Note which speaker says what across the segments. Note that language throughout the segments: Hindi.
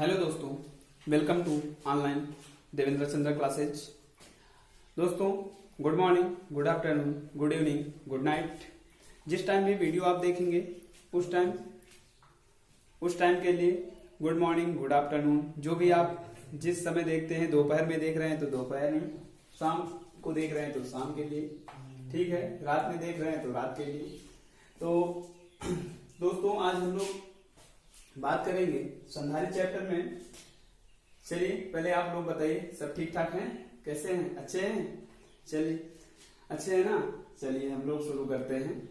Speaker 1: हेलो दोस्तों, welcome to online Devendra Chandra classes. दोस्तों, good morning, good afternoon, good evening, good night. जिस टाइम भी वीडियो आप देखेंगे उस टाइम के लिए गुड मॉर्निंग, गुड आफ्टरनून। जो भी आप जिस समय देखते हैं, दोपहर में देख रहे हैं तो दोपहर में, शाम को देख रहे हैं तो शाम के लिए, ठीक है, रात में देख रहे हैं तो रात के लिए। तो दोस्तों, आज हम लोग बात करेंगे संधारित चैप्टर में। चलिए, पहले आप लोग बताइए, सब ठीक ठाक हैं? कैसे हैं? अच्छे हैं? चलिए, अच्छे हैं ना? चलिए हम लोग शुरू करते हैं।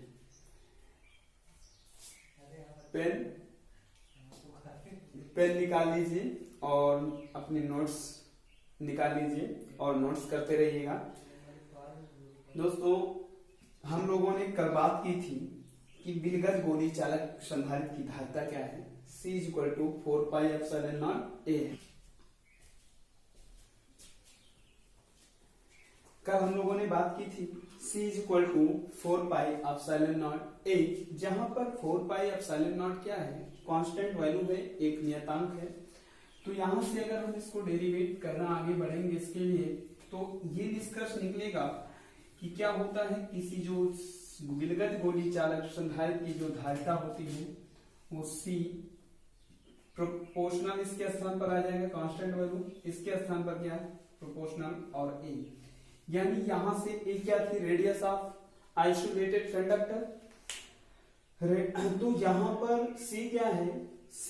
Speaker 1: पेन निकाल लीजिए और अपने नोट्स निकाल लीजिए और नोट्स करते रहिएगा। दोस्तों, हम लोगों ने कल बात की थी कि विलगत गोली चालक संधारित्र की धारिता क्या है। C = 4 pi epsilon not A। कल हम लोगों ने बात की थी C = 4 pi epsilon not A, जहां पर 4 पाई एप्सिलॉन नॉट क्या है? कांस्टेंट वैल्यू है, एक नियतांक है। तो यहां से अगर हम इसको डेरिवेट करना आगे बढ़ेंगे इसके लिए, तो ये निष्कर्ष निकलेगा कि क्या होता है, किसी जो विलगत गोली चालक संधारित्र की जो धारिता होती है वो C प्रोपोर्शनल इसके स्थान पर आ जाएगा, कांस्टेंट वैल्यू इसके स्थान पर क्या है? प्रोपोर्शनल और A। यानी यहां से A क्या थी? Radius of isolated conductor. तो यहां पर C क्या है? C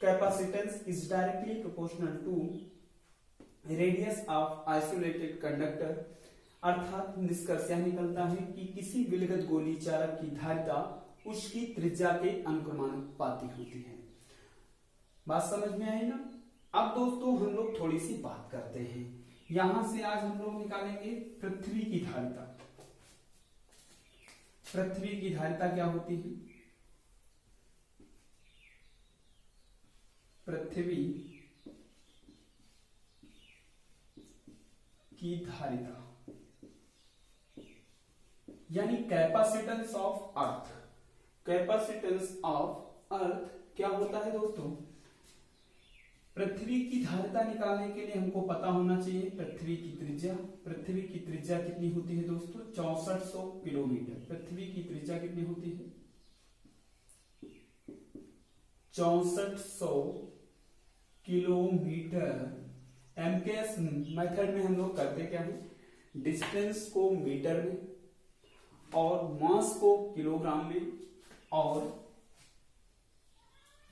Speaker 1: capacitance is directly proportional to radius of isolated conductor. अर्थात निष्कर्ष यह निकलता है कि किसी विलगत गोली चालक की धारिता उसकी त्रिज्या के अनुक्रमानुपाती होती है। बात समझ में आई ना? अब दोस्तों, हम लोग थोड़ी सी बात करते हैं। यहां से आज हम लोग निकालेंगे पृथ्वी की धारिता। पृथ्वी की धारिता क्या होती है? पृथ्वी की धारिता यानी capacitance of earth. Capacitance of earth क्या होता है दोस्तों? पृथ्वी की धारिता निकालने के लिए हमको पता होना चाहिए पृथ्वी की त्रिज्या। पृथ्वी की त्रिज्या कितनी होती है दोस्तों? 6400 किलोमीटर। पृथ्वी की त्रिज्या कितनी होती है? 6400 किलोमीटर। एमकेएस मेथड में हम लोग करते क्या है? डिस्टेंस को मीटर में और मास को किलोग्राम में और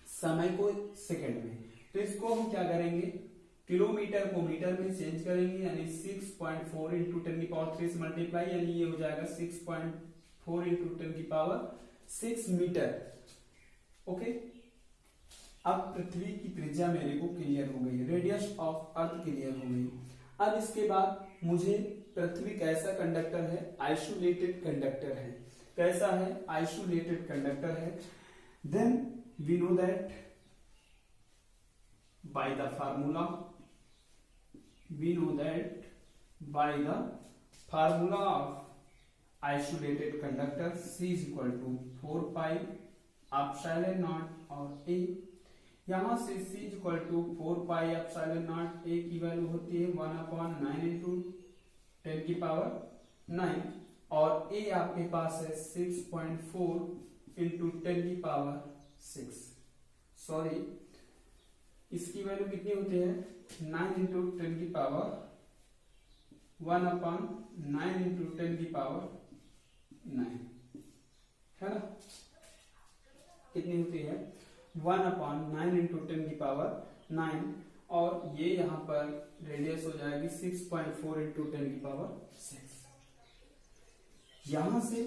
Speaker 1: समय को सेकंड में। तो इसको हम क्या करेंगे? किलोमीटर को मीटर में चेंज करेंगे, यानी 6.4 इंटू 10³ से मल्टीप्लाई, यानी ये हो जाएगा 6.4 इंटू 10⁶ मीटर। ओके, अब पृथ्वी की त्रिज्या मेरे को क्लियर हो गई, रेडियस ऑफ अर्थ क्लियर हो गई। अब इसके बाद मुझे पृथ्वी कैसा कंडक्टर है? आइसोलेटेड कंडक्टर है। कैसा है? आइसोलेटेड कंडक्टर है। Then we know that by the formula of isolated conductor C = 4 pi epsilon naught और A। यहां से C = 4 pi epsilon naught A की वैल्यू होती है 1/9 इंटू 10⁹ और A आपके पास है 6.4 इंटू 10⁶। सॉरी, इसकी वैल्यू कितनी होती है? 9 इंटू 10⁻⁹ 1/9 इंटू 10⁹ है ना? कितनी होती है? 1/9 इंटू 10⁹ और ये यहां पर रेडियस हो जाएगी 6.4 इंटू 10⁶। यहां से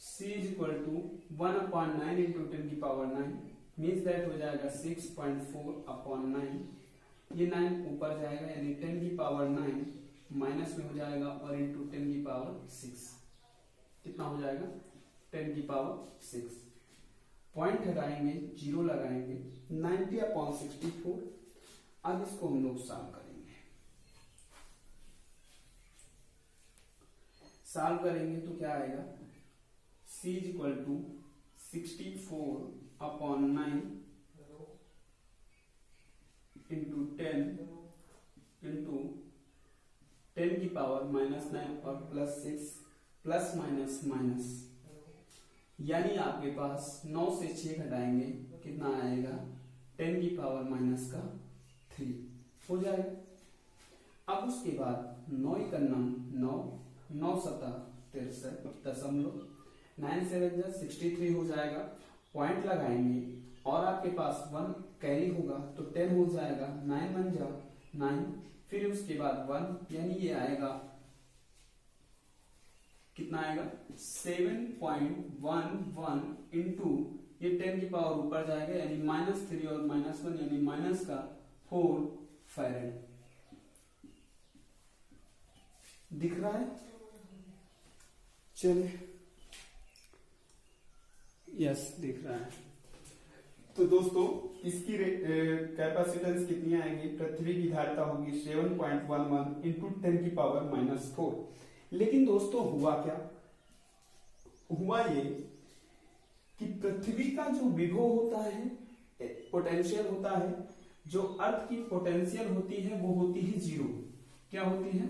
Speaker 1: C = 1/9 इंटू 10⁹ मीन्स दैट हो जाएगा 6.4/9। ये 9 ऊपर जाएगा, यानी 10⁹ माइनस में हो जाएगा और इंटू 10⁶। कितना हो जाएगा? 10⁶। पॉइंट हटाएंगे, जीरो लगाएंगे, 90/64। अब इसको हम लोग सॉल्व करेंगे। सॉल्व करेंगे तो क्या आएगा? C = 64/9 इंटू 10 की पावर -9 और +6 प्लस माइनस माइनस, यानी आपके पास 9 से 6 घटाएंगे कितना आएगा 10 की पावर -3 हो जाएगा। अब उसके बाद 9 का 9 9 7 63 9 7 63 हो जाएगा। पॉइंट लगाएंगे और आपके पास 1 कैरी होगा तो 10 हो जाएगा। 9 1 9, फिर उसके बाद 1, यानी ये आएगा कितना आएगा 7.11 इंटू ये 10 की पावर ऊपर जाएगा यानी -3 और -1 यानी -4 फैरेड। दिख रहा है? चलिए, यस दिख रहा है। तो दोस्तों इसकी कैपेसिटेंस कितनी आएगी? पृथ्वी की धारिता होगी 7.11 इंटू 10 की पावर -4। लेकिन दोस्तों हुआ क्या? हुआ ये कि पृथ्वी का जो विभव होता है, पोटेंशियल होता है, जो अर्थ की पोटेंशियल होती है वो होती है 0। क्या होती है?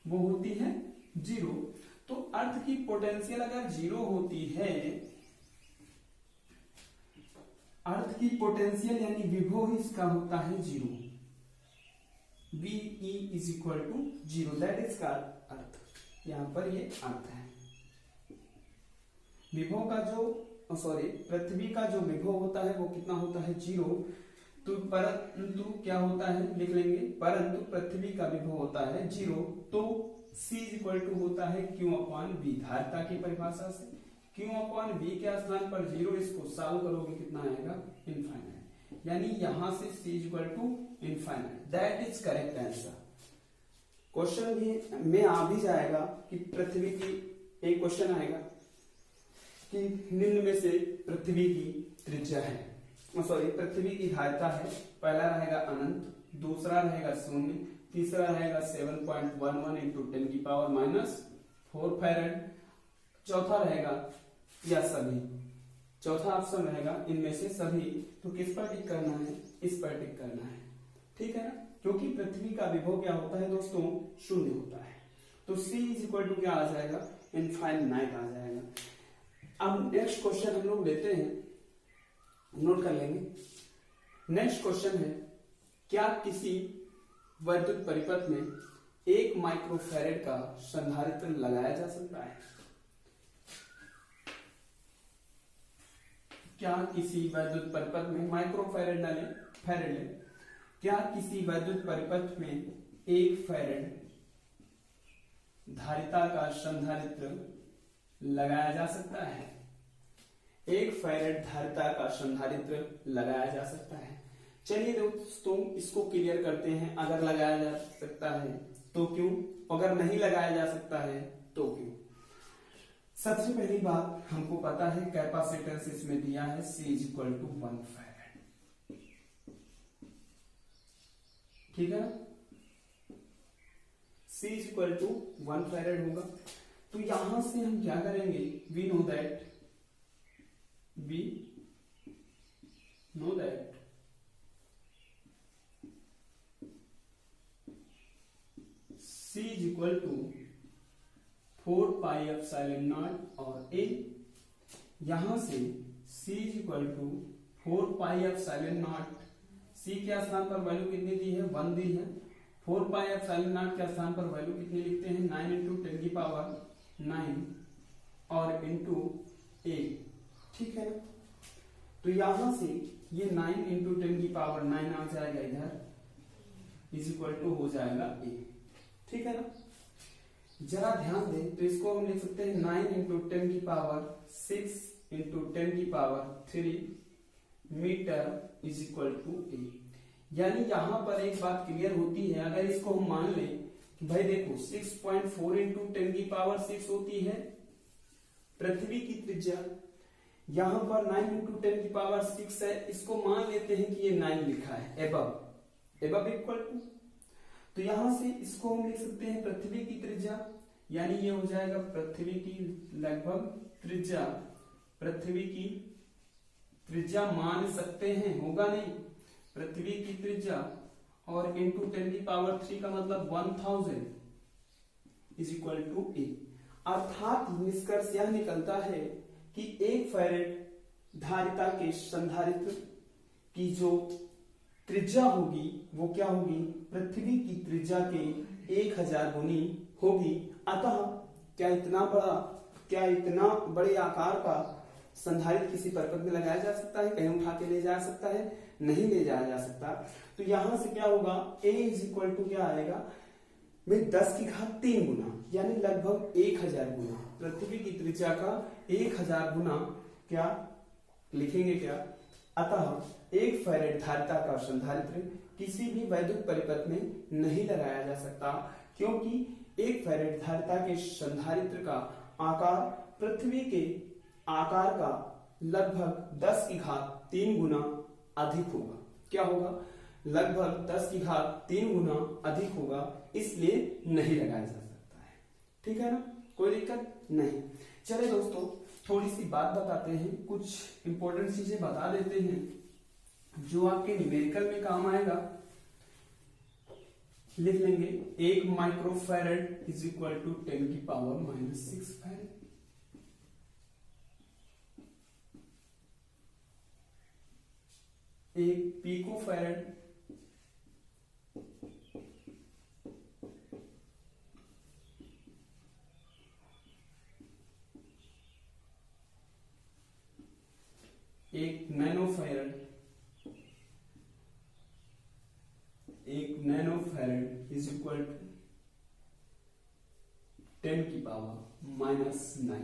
Speaker 1: वो होती है 0। तो अर्थ की पोटेंशियल अगर 0 होती है, अर्थ की पोटेंशियल यानी विभव इसका होता है 0, VE is equal to 0, that is का अर्थ। यहां पर ये अर्थ है। विभव का जो पृथ्वी का जो विभव होता है वो कितना होता है 0। तो परंतु क्या होता है, लिख लेंगे, परंतु पृथ्वी का विभव होता है 0। तो C इज इक्वल टू होता है Q/V, धारिता की परिभाषा से Q/V के स्थान पर 0, इसको सॉल्व करोगे कितना आएगा इनफाइनाइट, यानी यहां से C is equal to infinite, that is correct answer. Question भी में आ भी जाएगा कि पृथ्वी की, एक क्वेश्चन आएगा कि निम्न में से पृथ्वी की त्रिज्या है, पृथ्वी की धारिता है। पहला रहेगा अनंत, दूसरा रहेगा 0, तीसरा रहेगा 7.11 इंटू 10 की पावर -4 फैरेड, चौथा रहेगा या सभी, चौथा ऑप्शन रहेगा इनमें से सभी। तो किस पर टिक करना है? इस पर टिक करना है, ठीक है ना, क्योंकि पृथ्वी का विभव क्या होता है दोस्तों 0 होता है। तो C इज इक्वल टू क्या आ जाएगा इनफाइनाइट आ जाएगा। अब नेक्स्ट क्वेश्चन हम लोग लेते हैं, नोट कर लेंगे। नेक्स्ट क्वेश्चन है, क्या किसी वैद्युत परिपथ में 1 माइक्रोफैरेड का संधारित्र लगाया जा सकता है? क्या किसी वैद्युत परिपथ में, माइक्रोफैरेड न ले, फैरेड ले, क्या किसी वैद्युत परिपथ में 1 फैरेड धारिता का संधारित्र लगाया जा सकता है? 1 फैरेड धारिता का संधारित्र लगाया जा सकता है। चलिए दोस्तों इसको क्लियर करते हैं। अगर लगाया जा सकता है तो क्यों, अगर नहीं लगाया जा सकता है तो क्यों? सबसे पहली बात हमको पता है कैपेसिटेंस इसमें दिया है C is equal to 1 farad, ठीक है ना, C is equal to 1 farad होगा। तो यहां से हम क्या करेंगे, we know that C is equal to 4 pi epsilon naught और A, यहां से C is equal to 4 pi epsilon naught, C के स्थान पर वैल्यू कितनी दी है 1 दी है, 4 पाई एप्सिलॉन नॉट के स्थान पर वैल्यू कितनी लिखते हैं 9 इंटू 10 की पावर 9 और इंटू A, ठीक है ना। तो यहां से ये 9 इंटू 10 की पावर 9 आ जाएगा इधर, इज इक्वल टू हो जाएगा A, ठीक है ना। जरा ध्यान दें तो इसको हम लिख सकते हैं 9 इंटू 10 की पावर 6 इंटू 10 की power 3 metre is equal to A। यानी यहां पर एक बात क्लियर होती है, अगर इसको हम मान लें कि भाई देखो 6.4 इंटू 10 की पावर 6 होती है पृथ्वी की त्रिज्या, यहां पर 9 इंटू 10 की पावर 6 है, इसको मान लेते हैं कि ये 9 लिखा है एबव इक्वल टू, तो यहां से इसको हम लिख सकते हैं पृथ्वी की त्रिज्या, यानी ये हो जाएगा पृथ्वी की लगभग त्रिज्या, पृथ्वी की त्रिज्या मान सकते हैं, होगा नहीं, पृथ्वी की त्रिज्या और इंटू 10⁻³ का मतलब 1000 इज इक्वल टू ए। अर्थात निष्कर्ष यह निकलता है कि 1 फैरेड धारिता के संधारित्र की जो त्रिज्या होगी वो क्या होगी, पृथ्वी की त्रिज्या के 1000 गुनी होगी। अतः क्या इतना बड़े आकार का संधारित्र किसी पर्वत में लगाया जा सकता है, कहीं उठा के ले जा सकता है? नहीं ले जाया जा सकता। तो यहां से क्या होगा, a इज इक्वल टू क्या आएगा में 10⁻³ गुना, यानी लगभग 1000 गुना, पृथ्वी की त्रिज्या का 1000 गुना क्या लिखेंगे क्या। अतः 1 फैरेड धारिता का संधारित्र किसी भी वैद्युत परिपथ में नहीं लगाया जा सकता, क्योंकि 1 फैरेड धारिता के संधारित्र का आकार पृथ्वी के आकार का लगभग 10⁻³ गुना अधिक होगा। क्या होगा, लगभग 10⁻³ गुना अधिक होगा, इसलिए नहीं लगाया जा सकता है। ठीक है ना, कोई दिक्कत नहीं। चले दोस्तों, थोड़ी सी बात बताते हैं, कुछ इंपॉर्टेंट चीजें बता देते हैं जो आपके न्यूमेरिकल में काम आएगा। लिख लेंगे 1 microfarad is equal to 10⁻⁻6 farad. एक पिकोफैरेड एक नैनोफैरेड इज इक्वल टू 10⁻⁻9।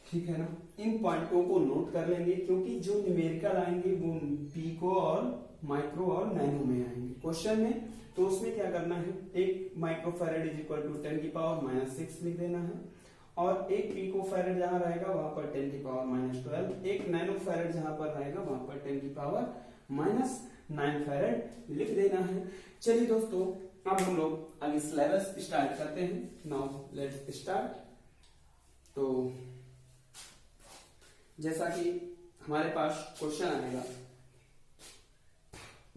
Speaker 1: ठीक है ना, इन पॉइंटों को नोट कर लेंगे, क्योंकि जो न्यूमेरिकल आएंगे वो पीको और माइक्रो और नैनो में आएंगे क्वेश्चन में। तो उसमें क्या करना है, 1 माइक्रोफैरेड इज इक्वल टू 10⁻⁻6 लिख देना है, और 1 पिकोफैरेड जहां रहेगा वहां पर 10⁻12, 1 नैनोफैरेड जहां पर रहेगा वहां पर 10⁻9 फैरेड लिख देना है। चलिए दोस्तों, अब हम लोग आगे सिलेबस स्टार्ट करते हैं। Now let's start. तो जैसा कि हमारे पास क्वेश्चन आएगा,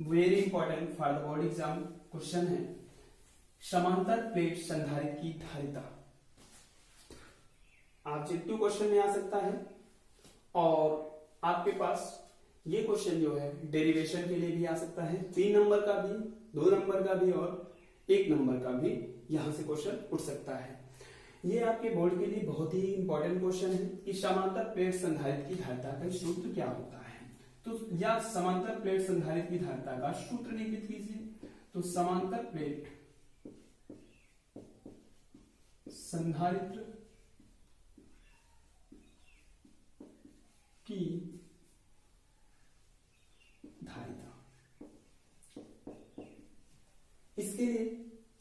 Speaker 1: very important for the board exam question है, समांतर प्लेट संधारित्र की धारिता। ऑब्जेक्टिव क्वेश्चन में आ सकता है, और आपके पास ये क्वेश्चन जो है डेरिवेशन के लिए भी आ सकता है, 3 नंबर का भी, 2 नंबर का भी और 1 नंबर का भी यहां से क्वेश्चन उठ सकता है। ये आपके बोर्ड के लिए बहुत ही इंपॉर्टेंट क्वेश्चन है कि समांतर प्लेट संधारित्र की धारिता का सूत्र क्या होता है। तो या समांतर प्लेट संधारित्र की धारिता का सूत्र निम्नलिखित कीजिए। तो समांतर प्लेट संधारित्र की धारिता, इसके लिए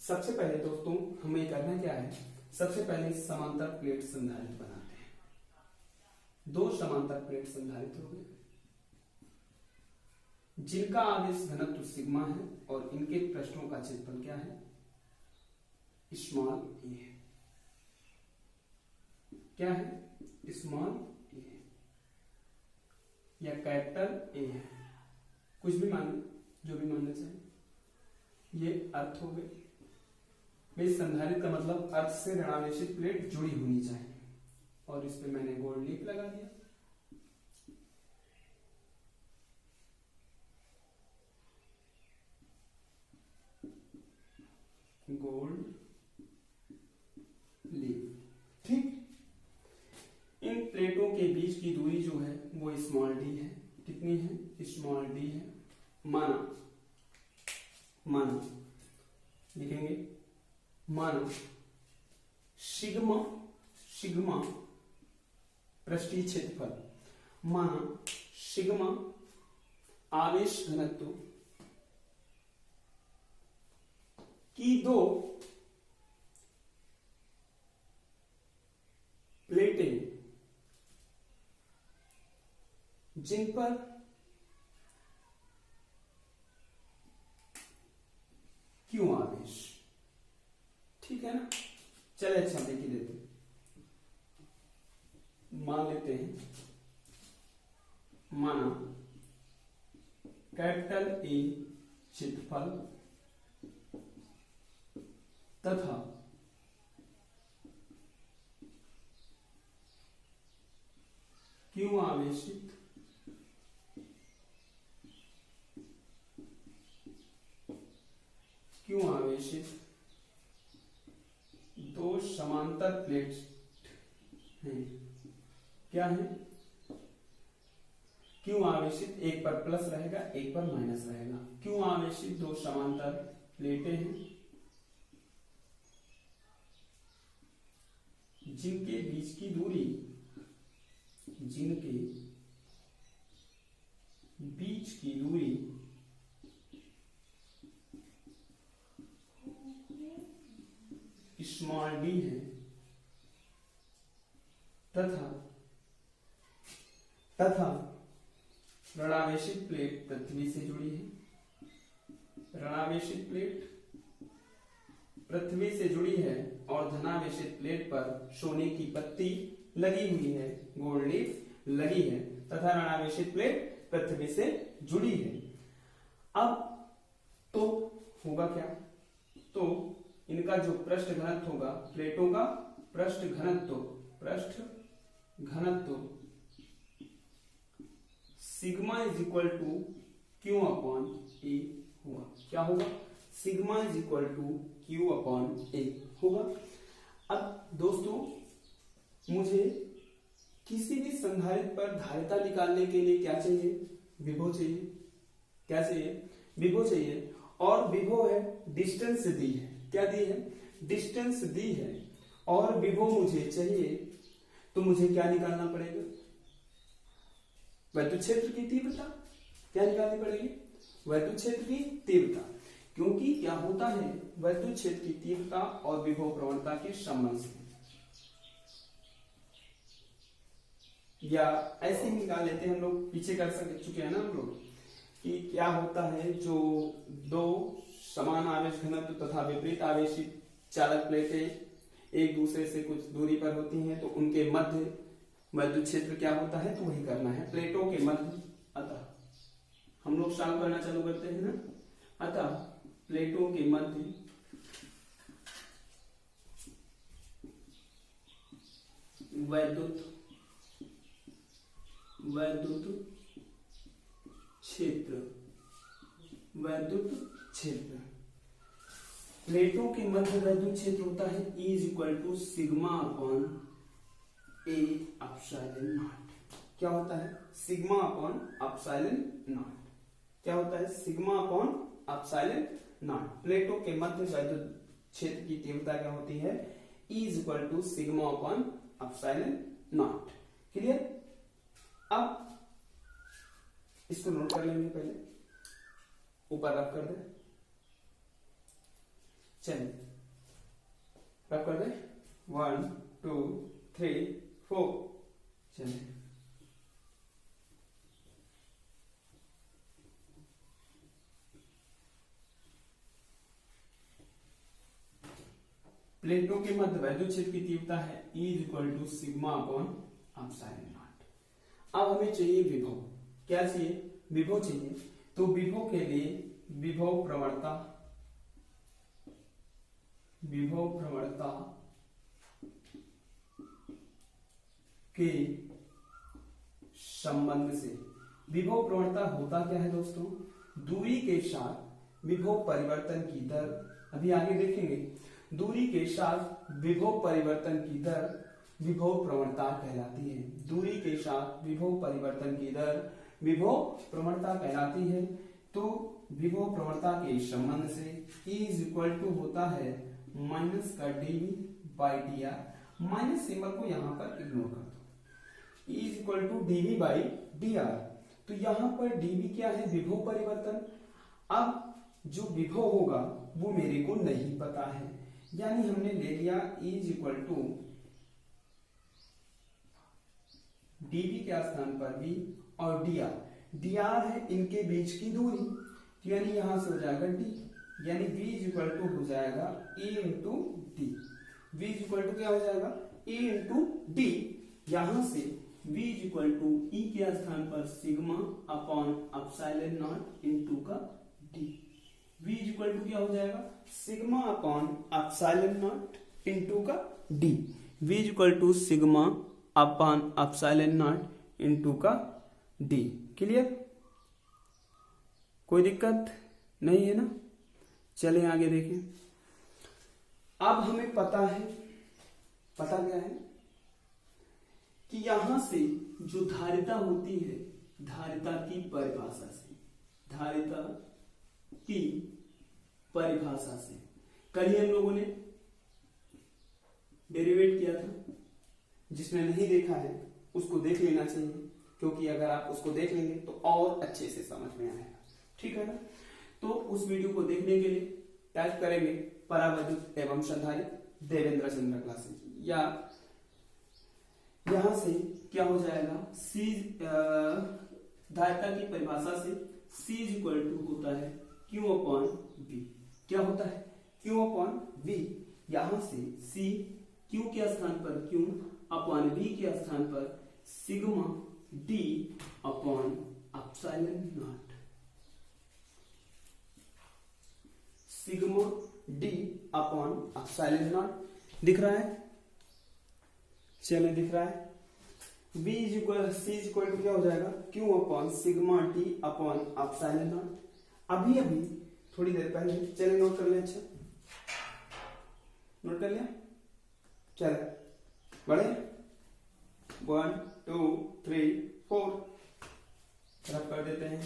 Speaker 1: सबसे पहले दोस्तों हमें करना क्या है, सबसे पहले समांतर प्लेट संधारित्र बनाते हैं। 2 समांतर प्लेट संधारित्र हो गए जिनका आवेश घनत्व सिग्मा है, और इनके पृष्ठों का क्षेत्रफल क्या है, स्मॉल ए है। क्या है, स्मॉल ए या कैपिटल ए है, कुछ भी मान, जो भी मानना चाहिए। ये अर्थ हो गए। भाई संधारित्र का मतलब अर्थ से ऋणावेशित प्लेट जुड़ी होनी चाहिए, और इस पे मैंने गोल्ड लीफ लगा दिया। Gold leaf. ठीक, इन प्लेटों के बीच की दूरी जो है वो स्मॉल डी है। कितनी है, स्मॉल डी है। माना लिखेंगे, माना सिग्मा पृष्ठीय क्षेत्रफल, माना सिग्मा आवेश घनत्व की 2 प्लेटें जिन पर क्यों आवेश। ठीक है ना, चले अच्छा देखिए देते, मान लेते हैं, माना कैपिटल ए क्षेत्रफल तथा क्यू आवेशित दो समांतर प्लेट्स हैं। क्या है? क्यों आवेशित, एक पर प्लस रहेगा एक पर माइनस रहेगा। क्यों आवेशित दो समांतर प्लेटें हैं जिनके बीच की दूरी स्मॉल डी है तथा ऋणावेशित प्लेट पृथ्वी से जुड़ी है। ऋणावेशित प्लेट पृथ्वी से जुड़ी है और धनावेशित प्लेट पर सोने की पत्ती लगी हुई है, गोल्ड लीफ लगी है तथा ऋणावेशित प्लेट पृथ्वी से जुड़ी है। अब तो होगा क्या? तो इनका जो पृष्ठ घनत्व होगा, प्लेटों का पृष्ठ घनत्व sigma is equal to Q upon A होगा। क्या होगा? Sigma is equal to Q upon A होगा। अब दोस्तों, मुझे किसी भी संधारित्र पर धारिता निकालने के लिए क्या चाहिए? विभव चाहिए। क्या चाहिए? विभव चाहिए। और विभव है, डिस्टेंस दी है। क्या दी है? डिस्टेंस दी है और विभव मुझे चाहिए, तो मुझे क्या निकालना पड़ेगा? वैद्युत क्षेत्र की तीव्रता। क्या निकालनी पड़ेगी? वैद्युत क्षेत्र की तीव्रता। क्योंकि क्या होता है, वैद्युत क्षेत्र की तीव्रता और विभव प्रवणता के संबंध से, या ऐसे ही निकाल लेते हैं हम लोग, पीछे कर चुके हैं ना हम लोग, कि क्या होता है, जो दो समान आवेश घनत्व तथा विपरीत आवेशित चालक प्लेटें एक दूसरे से कुछ दूरी पर होती हैं, तो उनके मध्य वैद्युत क्षेत्र क्या होता है, तो वही करना है, प्लेटों के मध्य। अतः हम लोग सॉल्व करना चालू करते हैं ना। अतः प्लेटों के मध्य वैद्युत क्षेत्र प्लेटों के मध्य वैद्युत क्षेत्र होता है E is equal to sigma upon a epsilon naught. क्या होता है? Sigma upon epsilon naught. क्या होता है? Sigma upon epsilon naught. प्लेटों के मध्य वैद्युत क्षेत्र की तीव्रता क्या होती है? E is equal to sigma upon epsilon naught. Clear? अब इसको नोट कर लेंगे, पहले ऊपर रख कर दे। चलिए रख कर दे, 1 2 3 4। चलिए प्लेटों के मध्य वैद्युत क्षेत्र की तीव्रता है E is equal to sigma upon epsilon naught. अब हमें चाहिए विभव। क्या चाहिए? विभव चाहिए। तो विभव के लिए विभव प्रवणता के संबंध से, विभव प्रवणता होता क्या है दोस्तों? दूरी के साथ विभव परिवर्तन की दर, अभी आगे देखेंगे, दूरी के साथ विभव परिवर्तन की दर विभव प्रवणता कहलाती है। दूरी के साथ विभव परिवर्तन की दर विभव प्रवणता कहलाती है। तो विभव प्रवणता के संबंध से E इज इक्वल टू होता है माइनस का dV by dr। Minus symbol को यहां पर इग्नोर कर दो। E is equal to dV by dr। तो यहां पर dV क्या है? विभव परिवर्तन। अब जो विभव होगा वो मेरे को नहीं पता है, यानी हमने ले लिया E is equal to dV के स्थान पर V और dr है इनके बीच की दूरी, यानी यहां से हो जाएगा d, यानी V इज इक्वल टू हो जाएगा E into D. V is equal to क्या हो जाएगा? E into D. यहां से v is equal to E के स्थान पर sigma upon epsilon naught into का d। v is equal to क्या हो जाएगा, sigma upon epsilon naught into का d। v is equal to sigma upon epsilon naught into का d। क्लियर, कोई दिक्कत नहीं है ना। चलें आगे देखें। अब हमें पता क्या है कि यहां से जो धारिता होती है, धारिता की परिभाषा से कल ही हम लोगों ने डेरिवेट किया था। जिसने नहीं देखा है उसको देख लेना चाहिए, क्योंकि अगर आप उसको देख लेंगे तो और अच्छे से समझ में आएगा। ठीक है ना। तो उस वीडियो को देखने के लिए टाइप करेंगे परावैद्युत एवं संधारित्र देवेंद्र चंद्र क्लासेस, या यहां से क्या हो जाएगा, सी धारिता की परिभाषा से C इज इक्वल टू होता है Q अपॉन V। क्या होता है, Q अपॉन V। यहां से C Q के स्थान पर Q अपॉन V के स्थान पर sigma D upon epsilon naught, sigma D upon epsilon naught. दिख रहा है, चले दिख रहा है। V is equal C is equal to क्या हो जाएगा, Q upon sigma D upon epsilon naught. अभी थोड़ी देर पहले, चले नोट कर ले। अच्छा नोट कर लिया, चले बड़े 1 2 3 4 रब कर देते हैं।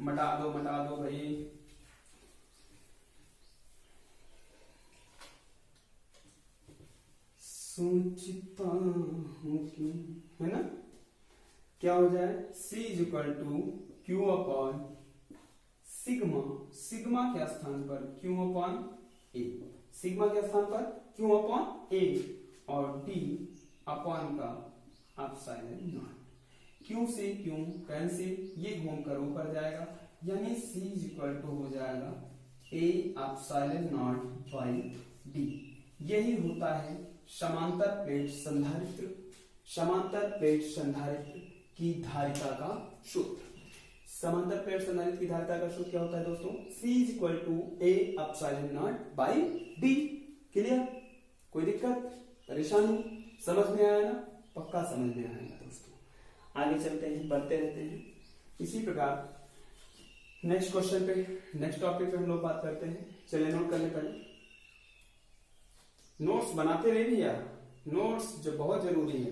Speaker 1: मटा दो भाई। सोचता हूं कि, है ना, क्या हो जाए, C is equal to Q upon sigma के स्थान पर Q अपॉन A, सिग्मा के स्थान पर Q अपॉन A और D अपॉन का एप्सिलॉन नॉट। Q से Q कैंसिल, ये घूम कर ऊपर जाएगा, यानी C इज इक्वल टू हो जाएगा A epsilon naught by D। यही होता है समांतर प्लेट संधारित्र की धारिता का सूत्र। समांतर प्लेट संधारित्र की धारिता का सूत्र क्या होता है दोस्तों, C is equal to A epsilon naught by D। Clear, कोई दिक्कत परेशानी, समझ में आया ना, पक्का समझ में आएगा दोस्तों। आगे चलते हैं, बढ़ते रहते हैं इसी प्रकार। नेक्स्ट क्वेश्चन पे, नेक्स्ट टॉपिक पे हम लोग बात करते हैं। चलिए नोट करने पहले नोट्स बनाते रहे भैया, नोट्स जो बहुत जरूरी है।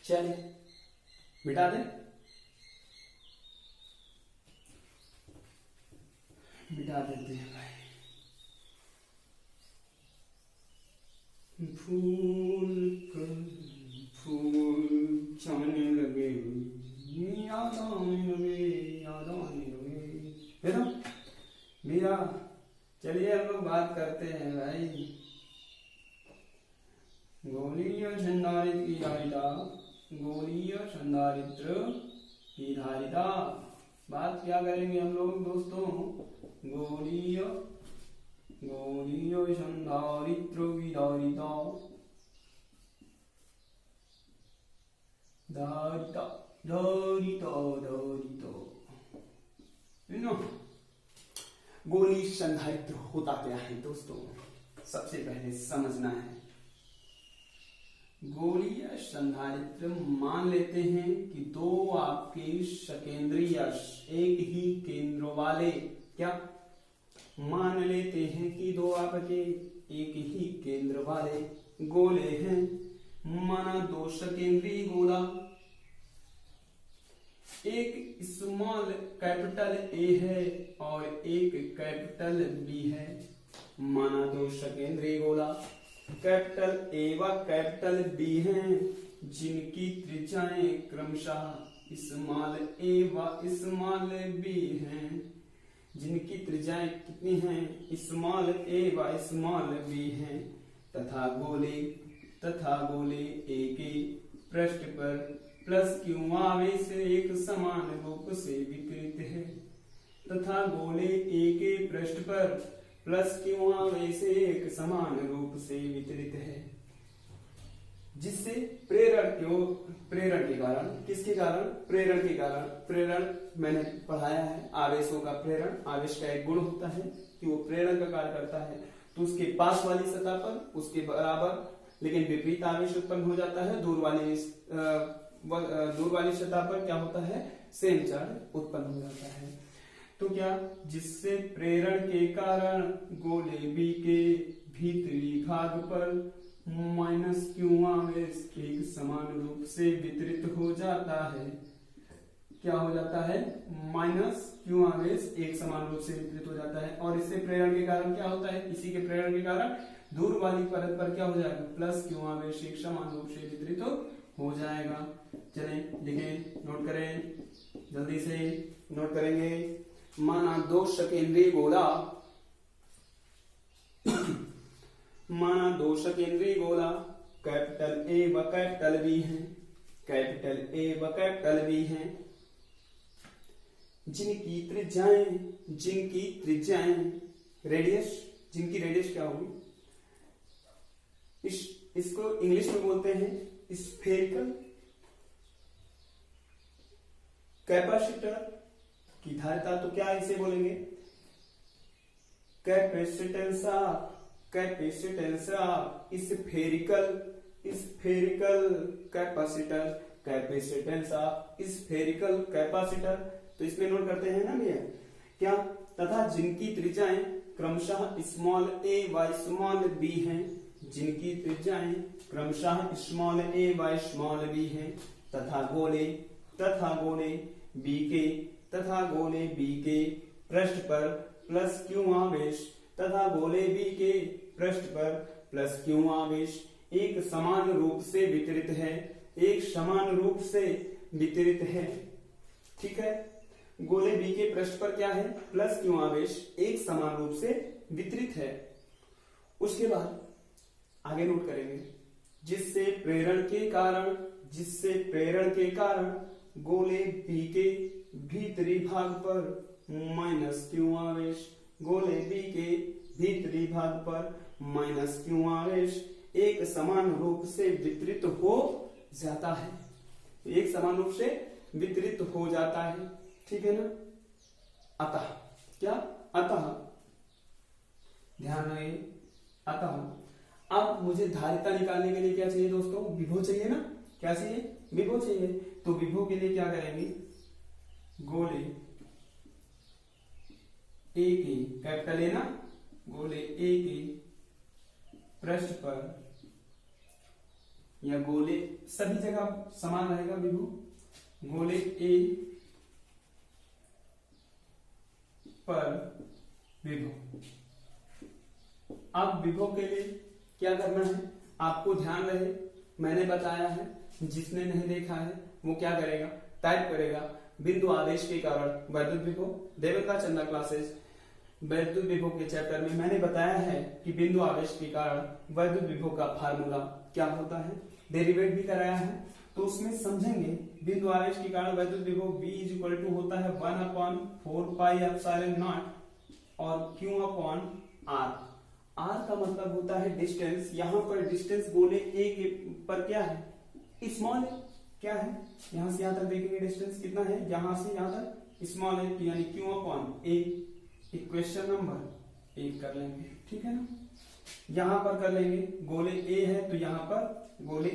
Speaker 1: चलिए मिटा दें, मिटा देते हैं भाई। फूल जाने लगे, याद आने लगे, है ना मेरा। चलिए हम लोग बात करते हैं भाई गोलीय संधारित्र की धारिता, गोलीय संधारित्र की धारिता। बात क्या करेंगे हम लोग दोस्तों, गोलीय संधारित्र की धारिता, गोलीय संधारित्र होता क्या है दोस्तों, सबसे पहले समझना है। गोलीय संधारित्र मान लेते हैं कि दो आपके सकेंद्रीय एक ही केंद्र वाले, क्या मान लेते हैं कि दो आपके एक ही केंद्र वाले गोले हैं। माना दो सकेंद्रीय गोला, एक स्मॉल कैपिटल ए है और एक कैपिटल बी है। माना दो सकेंद्रीय गोला, कैपिटल ए व कैपिटल बी हैं, जिनकी त्रिज्याएं क्रमशः स्मॉल ए व स्मॉल बी हैं। जिनकी त्रिज्याएं कितनी हैं, स्मॉल ए व स्मॉल बी हैं, तथा तथा गोले ए के पृष्ठ पर प्लस क्यू आवेश एक समान रूप से वितरित है तथा गोले ए के पृष्ठ पर प्लस क्यू आवेश एक समान रूप से वितरित है, जिससे प्रेरण के कारण, किसके कारण? प्रेरण के कारण। प्रेरण मैंने पढ़ाया है, आवेशों का प्रेरण, आवेश का एक गुण होता है कि वो प्रेरण का कार्य करता है, तो उसके पास वाली सतह पर उसके बराबर लेकिन विपरीत आवेश उत्पन्न हो जाता है, दूर वाली सतह पर क्या होता है? सेम चार्ज उत्पन्न हो जाता है। तो क्या? जिससे प्रेरण के कारण गोले बी के भीतरी भाग पर माइनस क्यू आवेश एक समान रूप से वितरित हो जाता है। क्या हो जाता है? माइनस क्यू आवेश एक समान रूप से वितरित हो जाता है। और इससे प्रेरण के कारण क्या होता है? इसी के प्रेरण के कारण दूर वाली परत पर क्या हो जाएगा? प्लस क्यू आवेश एक समान रूप से वितरित हो जाएगा। चलें लिखें, नोट करें, जल्दी से नोट करेंगे। माना दो सकेंद्रीय गोला कैपिटल ए व कैपिटल बी है, कैपिटल ए व कैपिटल बी है, जिनकी त्रिज्याएं जिनकी रेडियस क्या होगी? इसको इंग्लिश में बोलते हैं स्फेरिकल। कैपेसिटर की धारिता तो क्या इसे बोलेंगे? Capacitance spherical capacitor, capacitance spherical capacitor. तो इसमें नोट करते हैं ना भैया क्या? तथा जिनकी त्रिज्याएं क्रमशः स्मॉल ए व स्मॉल बी हैं, जिनकी त्रिज्याएं क्रमशः स्मॉल ए व स्मॉल बी हैं, तथा गोले बी के पृष्ठ पर प्लस क्यू आवेश तथा गोले बी के पृष्ठ पर प्लस क्यू आवेश एक समान रूप से वितरित है, ठीक है। गोले बी के पृष्ठ पर क्या है? प्लस क्यू आवेश एक समान रूप से वितरित है। उसके बाद आगे नोट करेंगे, जिससे प्रेरण के कारण गोले बी के भीतरी भाग पर माइनस क्यू आवेश, गोले बी के भीतरी भाग पर माइनस क्यू आवेश एक समान रूप से वितरित हो जाता है, एक समान रूप से वितरित हो जाता है, ठीक है ना। अतः क्या? अतः ध्यान रहे, अतः अब मुझे धारिता निकालने के लिए क्या चाहिए दोस्तों? विभव चाहिए ना। क्या चाहिए? विभव चाहिए। तो विभव के लिए क्या करेंगे? गोले ए के, कैपिटल ए ना, गोले ए के पृष्ठ पर या गोले सभी जगह समान रहेगा विभव, गोले ए पर विभव। अब विभव के लिए क्या करना है आपको ध्यान रहे, मैंने बताया है, जिसने नहीं देखा है वो क्या करेगा? टाइप करेगा बिंदु आवेश के कारण वैद्युत विभव। देवेंद्र चंदा क्लासेस वैद्युत विभव के चैप्टर में मैंने बताया है कि बिंदु आवेश के कारण वैद्युत विभव का फार्मूला क्या होता है, डेरिवेट भी कराया है, तो उसमें समझेंगे बिंदु आवेश के कारण वैद्युत विभव V इक्वल टू होता है 1/4 पाई एप्सिलॉन नॉट और Q अपॉन R। R का मतलब होता है डिस्टेंस। यहाँ पर डिस्टेंस गोले A के पर क्या है? स्मॉल है। क्या है? यहाँ से यहाँ तक देखेंगे डिस्टेंस कितना है, यहाँ से यहाँ तक स्मॉल है, यानी Q upon A। Equation number 1 कर लेंगे, ठीक है ना। यहाँ पर कर लेंगे, गोले A है तो यहाँ पर गोले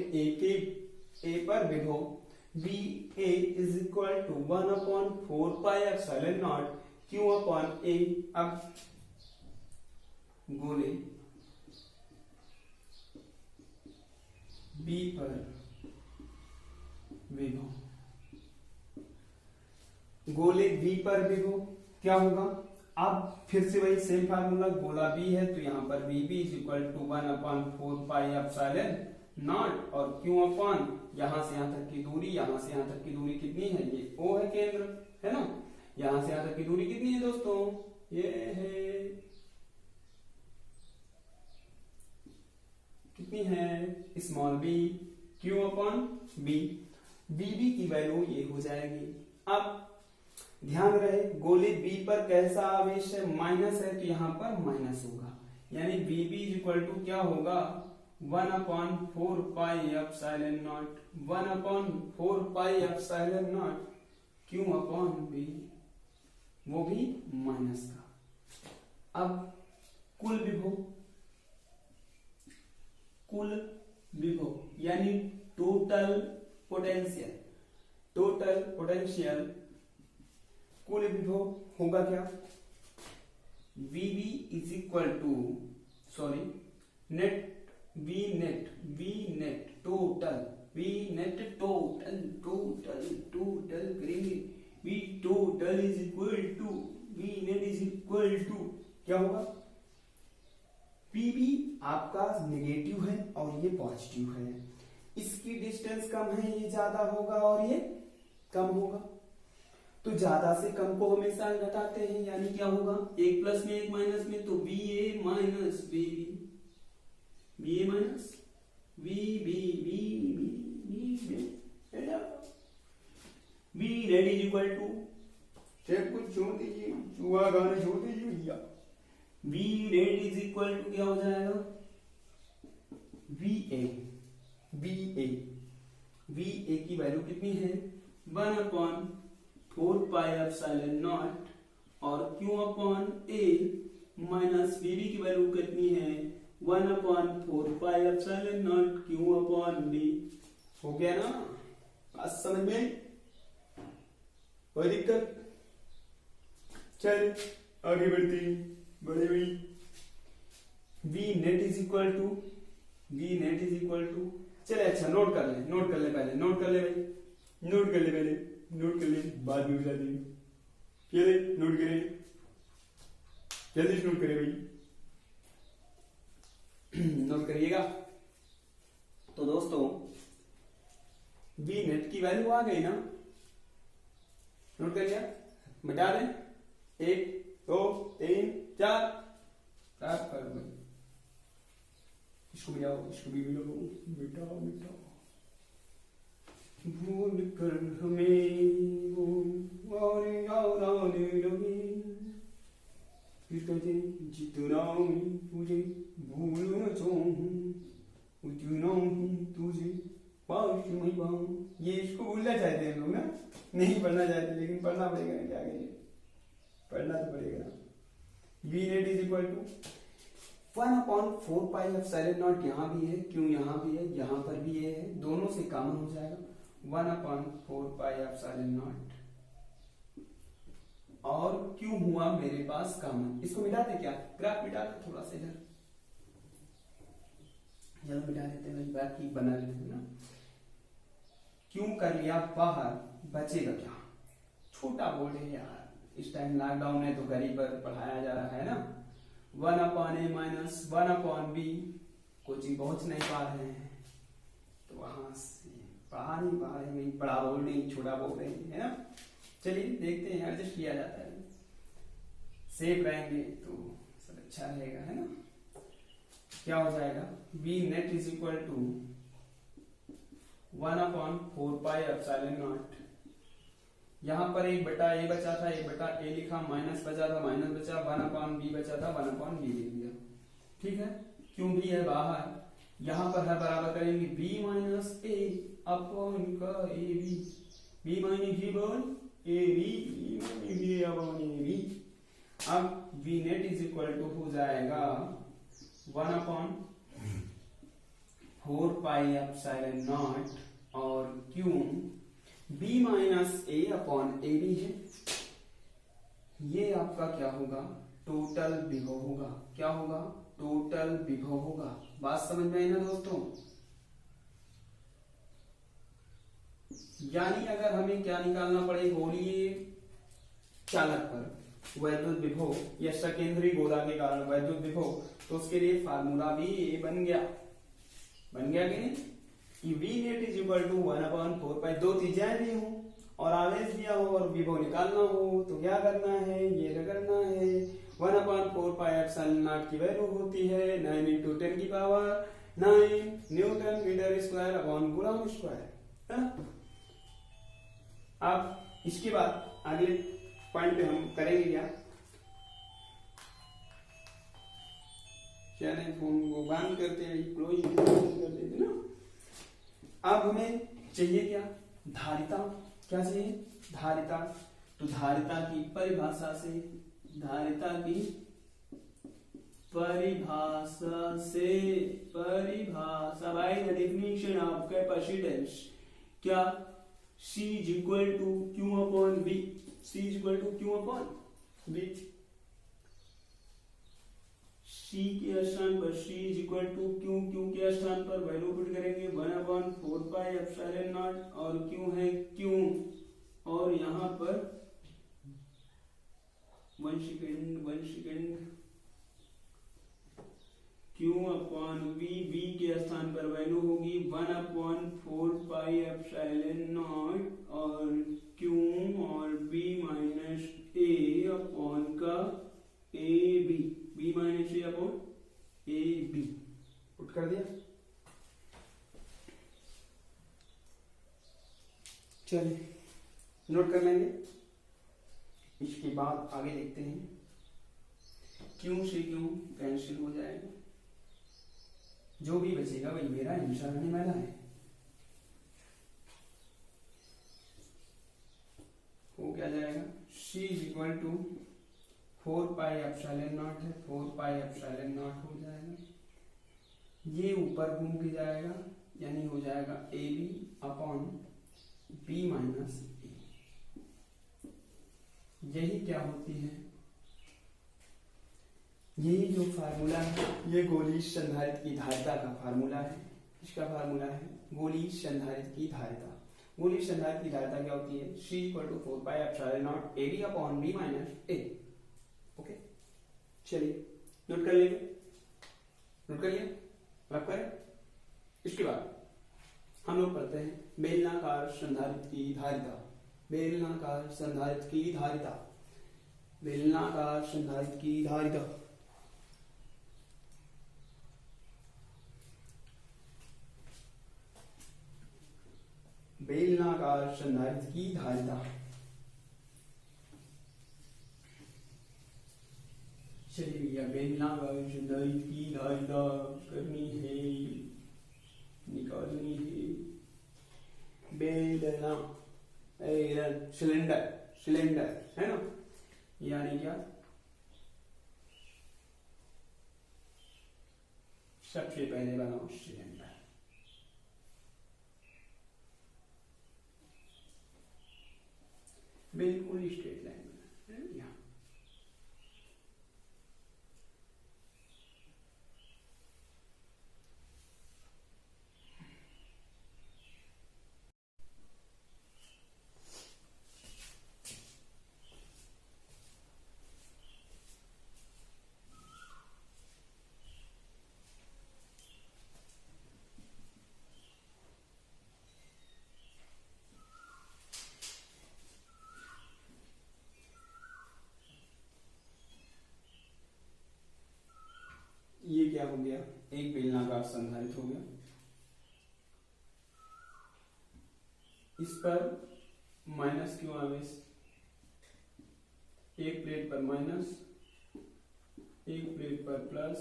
Speaker 1: A पर विभव VA is equal to 1/4 pi epsilon naught Q upon A। अब गोले B पर विभव, गोले B पर विभव क्या होगा? अब फिर से वही सेम फार्मूला, गोला B है तो यहाँ पर VB is equal to 1/4 pi epsilon naught और Q अपॉन यहाँ से यहाँ तक की दूरी, यहाँ से यहाँ तक की दूरी कितनी है? ये O है केंद्र, है ना। यहाँ से यहाँ तक की दूरी कितनी है दोस्तों? ये है कितनी है small B Q upon B, B B की वैल्यू ये हो जाएगी। अब ध्यान रहे गोले बी पर कैसा आवेश है, माइनस है, तो यहाँ पर माइनस होगा, यानी बीबी इज इक्वल टू क्या होगा 1/4 epsilon naught, 1/4 epsilon naught Q upon B, वो भी माइनस का। अब कुल विभव यानी टोटल पोटेंशियल कुल विभव होगा क्या, VB is equal to total करेंगे, V total is equal to क्या होगा, PB आपका नेगेटिव है और ये पॉजिटिव है, इसकी डिस्टेंस कम है, ये ज्यादा होगा और ये कम होगा, तो ज्यादा से कम को हमेशा घटाते हैं, यानी क्या होगा एक प्लस में एक माइनस में, तो BA minus BB, BA minus BB, B net is equal to, सब कुछ छोड़ दीजिए, चूहा गाना छोड़ दीजिए भैया, B net is equal to क्या हो जाएगा VA की वैल्यू कितनी है 1/4 एप्सिलॉन नॉट और Q upon A minus BB की वैल्यू कितनी है 1/4 epsilon naught Q upon B। हो गया ना, बात समझ में, कोई दिक्कत, चल आगे बढ़ते हैं बड़े भाई। V net is equal to चले, अच्छा नोट कर ले पहले, नोट कर ले बाद में बता देंगे, चले नोट करें, जल्दी से नोट करें भाई, नोट करिएगा। तो दोस्तों V नेट की वैल्यू आ गई ना, नोट कर लिया, मिटा दें 1 2 3 4 कर दो, इसको भी मिटाओ, भूल कर हमें वो और याद आने लगे, फिर कहते जितना तुझे भूलना चाहूं उतना ही तुझे पास में पाऊं, ये इसको भूलना चाहते हैं लोग ना, नहीं पढ़ना चाहते, लेकिन पढ़ना पड़ेगा ना, क्या करिए, पढ़ना तो पड़ेगा। V net is equal to 1/4 epsilon naught, यहाँ भी है क्यों, यहाँ भी है, यहाँ पर भी ये है, दोनों से कॉमन हो जाएगा 1/4 एप्सिलॉन नॉट और क्यों हुआ मेरे पास कॉमन, इसको मिटाते क्या, ग्राफ मिटाते थोड़ा सा इधर, चलो मिटा लेते हैं, बाकी बना लेते हैं ना, क्यों कर लिया बाहर, बचेगा क्या, छोटा बोर्ड है यार, इस टाइम लॉकडाउन है तो गरीब पर पढ़ाया जा रहा है ना, 1/A माइनस 1/B, कोचिंग पहुंच नहीं पा रहे हैं तो वहां से पढ़ा नहीं पा रहे हैं, बड़ा बोल नहीं छोटा बोल रहे हैं, है ना, चलिए देखते हैं, एडजस्ट किया जाता है, सेफ रहेंगे तो सब अच्छा रहेगा, है ना। क्या हो जाएगा V net is equal to 1/4 epsilon naught, यहाँ पर 1/A बचा था, 1/A लिखा, माइनस बचा था, माइनस बचा, 1/B बचा था, 1/B लिख दिया, ठीक है, क्यों भी है बाहर, यहाँ पर है बराबर करेंगे B माइनस A अपॉन का AB, B minus B upon AB, अब V net is equal to हो जाएगा 1/4 एप्सिलॉन नॉट और क्यों B minus A upon AB है, ये आपका क्या होगा टोटल विभव होगा, क्या होगा टोटल विभव होगा, बात समझ में आई ना दोस्तों। यानी अगर हमें क्या निकालना पड़े, बोलिए चालक पर वैद्युत विभव या सकेंद्री गोला के कारण वैद्युत विभव, तो उसके लिए फार्मूला भी बन गया कि नहीं, कि V net is equal to 1/4, दो चीजें भी हो और आवेश दिया हो और विभव निकालना हो, तो क्या करना है, ये रगड़ना है, 1/4 एप्सिलॉन नॉट की वैल्यू होती है 9 × 10⁻⁴ 9 newton metre square upon coulomb square, है ना। अब इसके बाद अगले पॉइंट पे हम करेंगे क्या, चलिए फोन को बंद करते हैं, क्लोज कर देते ना। अब हमें चाहिए क्या, धारिता। क्या चाहिए, धारिता। तो धारिता की परिभाषा से, धारिता की परिभाषा by the definition of capacitance, क्या, C is equal to Q upon V, C is equal to Q upon V। C के स्थान पर C is equal to Q, Q के स्थान पर वैल्यू पुट करेंगे 1/4 पाई एप्सिलॉन नॉट, और Q है Q, और यहाँ पर 1 second Q upon V, V के स्थान पर वैल्यू होगी 1/4 पाई एप्सिलॉन नॉट, और Q और B माइनस A अपॉन का AB, B minus A upon AB put कर दिया। चलिए नोट कर लेंगे। इसके बाद आगे देखते हैं, Q से Q कैंसिल हो जाएगा, जो भी बचेगा वही मेरा आंसर आने वाला है। वो क्या जाएगा, C is equal to 4 pi epsilon naught है, 4 पाई एप्सिलॉन नॉट हो जाएगा, ये ऊपर घूम के जाएगा, यानी हो जाएगा AB upon B minus A। यही क्या होती है, यही जो फार्मूला है, ये गोलीय संधारित्र की धारिता का फार्मूला है। इसका फार्मूला है गोलीय संधारित्र की धारिता। गोलीय संधारित्र की धारिता क्या होती है, C equal to 4 pi epsilon naught AB upon B minus A। Okay, चलिए नोट कर लेंगे, नोट कर लिया, रब करें। इसके बाद हम लोग पढ़ते हैं बेलनाकार संधारित्र की धारिता। बेलनाकार संधारित्र की धारिता, बेलनाकार संधारित्र की धारिता। बेलनाकार संधारित्र की धारिता, चलिए भैया बेलनाकार संधारित्र की धारिता करनी है, निकालनी है। बेलना सिलेंडर, सिलेंडर है ना, यानी क्या, सबसे पहले बनाओ सिलेंडर, बिल्कुल स्ट्रेट लाइन में यहाँ। ये क्या हो गया, एक बेलनाकार संधारित्र हो गया। इस पर माइनस क्यों आवेश, एक प्लेट पर माइनस, एक प्लेट पर प्लस,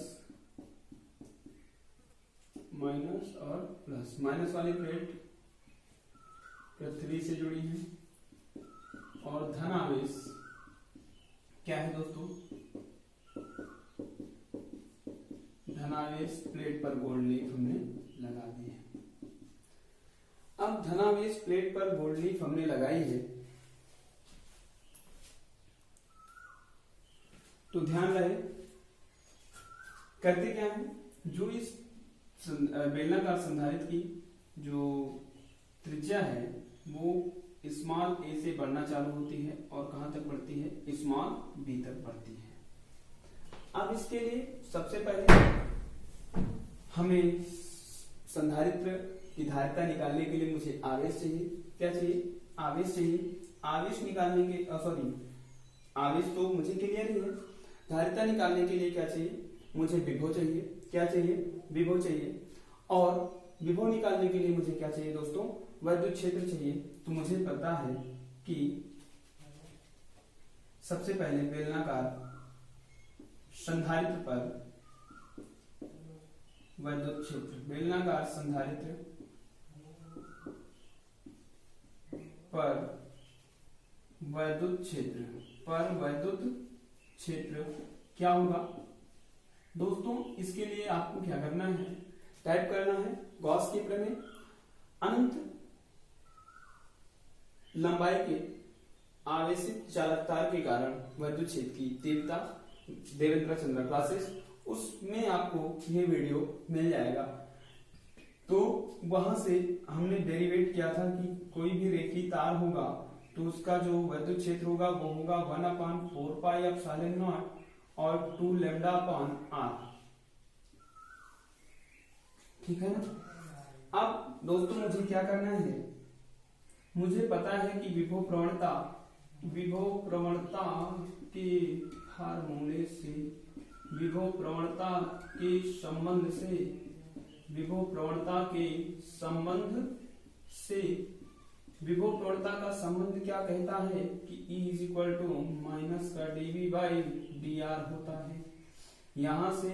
Speaker 1: माइनस और प्लस। माइनस वाली प्लेट पृथ्वी से जुड़ी है, और धन आवेश क्या है दोस्तों, धनावेश प्लेट पर गोल्ड लीफ हमने लगा दी है। अब धनावेश प्लेट पर गोल्ड लीफ हमने लगाई है, तो ध्यान रहे करते क्या है, जो इस बेलनाकार संधारित्र की जो त्रिज्या है वो स्मॉल a से बढ़ना चालू होती है और कहां तक बढ़ती है, स्मॉल b तक बढ़ती है। अब इसके लिए सबसे पहले हमें संधारित्र की धारिता निकालने के लिए मुझे आवेश चाहिए। क्या चाहिए, आवेश चाहिए। आवेश निकालने के सॉरी आवेश तो मुझे क्लियर ही है। धारिता निकालने के लिए क्या चाहिए, मुझे विभव चाहिए। क्या चाहिए, विभव चाहिए। और विभव निकालने के लिए मुझे क्या चाहिए दोस्तों, वैद्युत क्षेत्र चाहिए। तो मुझे पता है कि सबसे पहले बेलनाकार संधारित्र पर वैद्युत क्षेत्र, बेलनाकार संधारित्र पर वैद्युत क्षेत्र क्या होगा दोस्तों। इसके लिए आपको क्या करना है, टाइप करना है गॉस के प्रमेय, अनंत लंबाई के आवेशित चालक तार के कारण वैद्युत क्षेत्र की तीव्रता, देवेंद्र चंद्र क्लासेस, उसमें आपको ये वीडियो मिल जाएगा। तो वहां से हमने डेरिवेट किया था कि कोई भी रेखीय तार होगा तो उसका जो वैद्युत क्षेत्र होगा वो होगा 1/4πε0 और 2 λ/r। ठीक है ना। अब दोस्तों मुझे क्या करना है, मुझे पता है कि विभव प्रवणता के फार्मूले से, विभव प्रवणता के संबंध से विभव प्रवणता का संबंध क्या कहता है कि E माइनस का dV/dr होता है। यहां से